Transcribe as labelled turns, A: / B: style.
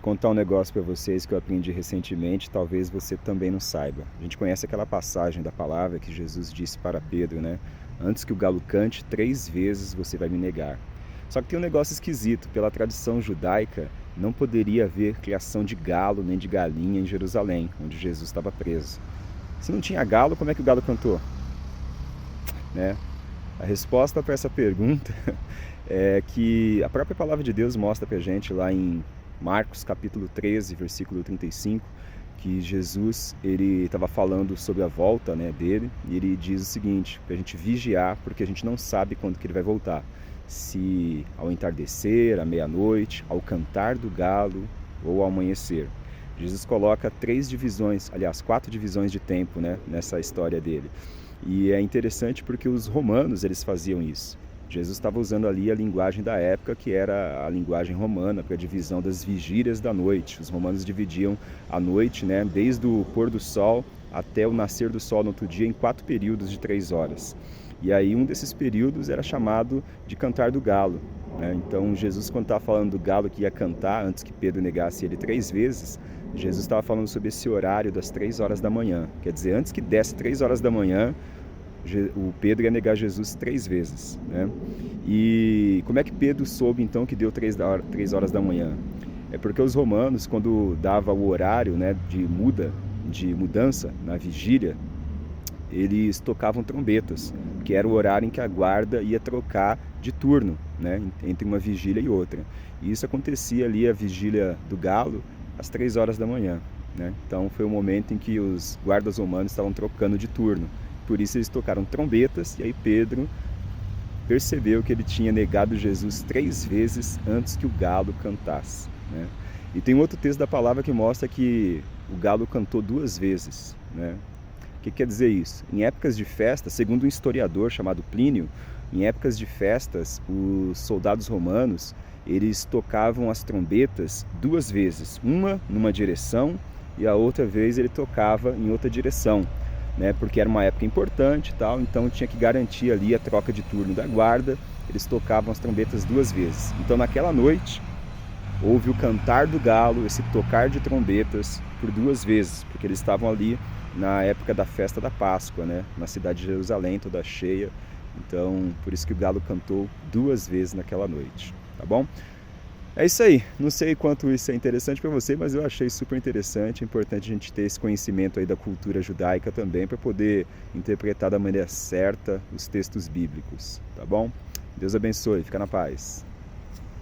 A: contar um negócio para vocês que eu aprendi recentemente, talvez você também não saiba. A gente conhece aquela passagem da palavra que Jesus disse para Pedro, né? Antes que o galo cante, 3 vezes você vai me negar. Só que tem um negócio esquisito. Pela tradição judaica, não poderia haver criação de galo nem de galinha em Jerusalém, onde Jesus estava preso. Se não tinha galo, como é que o galo cantou? Né? A resposta para essa pergunta é que a própria palavra de Deus mostra para a gente lá em Marcos capítulo 13, versículo 35, que Jesus ele estava falando sobre a volta, né, dele, e ele diz o seguinte, para a gente vigiar, porque a gente não sabe quando que ele vai voltar. Se ao entardecer, à meia-noite, ao cantar do galo ou ao amanhecer. Jesus coloca 3 divisões, aliás, 4 divisões de tempo, né, nessa história dele. E é interessante porque os romanos eles faziam isso. Jesus estava usando ali a linguagem da época, que era a linguagem romana, para a divisão das vigílias da noite. Os romanos dividiam a noite, né, desde o pôr do sol até o nascer do sol no outro dia, em 4 períodos de 3 horas. E aí um desses períodos era chamado de cantar do galo, né? Então Jesus, quando estava falando do galo que ia cantar, antes que Pedro negasse ele 3 vezes, Jesus estava falando sobre esse horário das 3 horas da manhã. Quer dizer, antes que desse 3 horas da manhã, o Pedro ia negar Jesus 3 vezes, né? E como é que Pedro soube então que deu 3 horas da manhã? É porque os romanos, quando dava o horário, né, de mudança na vigília, eles tocavam trombetas, que era o horário em que a guarda ia trocar de turno, né, entre uma vigília e outra. E isso acontecia ali, a vigília do galo, às 3 horas da manhã, né? Então foi o momento em que os guardas romanos estavam trocando de turno. Por isso eles tocaram trombetas, e aí Pedro percebeu que ele tinha negado Jesus 3 vezes antes que o galo cantasse, né? E tem um outro texto da palavra que mostra que o galo cantou 2 vezes, né? O que quer dizer isso? Em épocas de festa, segundo um historiador chamado Plínio, em épocas de festas, os soldados romanos, eles tocavam as trombetas 2 vezes, uma numa direção e a outra vez ele tocava em outra direção, né? Porque era uma época importante e tal, então tinha que garantir ali a troca de turno da guarda, eles tocavam as trombetas 2 vezes. Então naquela noite houve o cantar do galo, esse tocar de trombetas por 2 vezes, porque eles estavam ali na época da festa da Páscoa, né? Na cidade de Jerusalém, toda cheia. Então, por isso que o galo cantou 2 vezes naquela noite, tá bom? É isso aí, não sei quanto isso é interessante para você, mas eu achei super interessante, é importante a gente ter esse conhecimento aí da cultura judaica também, para poder interpretar da maneira certa os textos bíblicos, tá bom? Deus abençoe, fica na paz.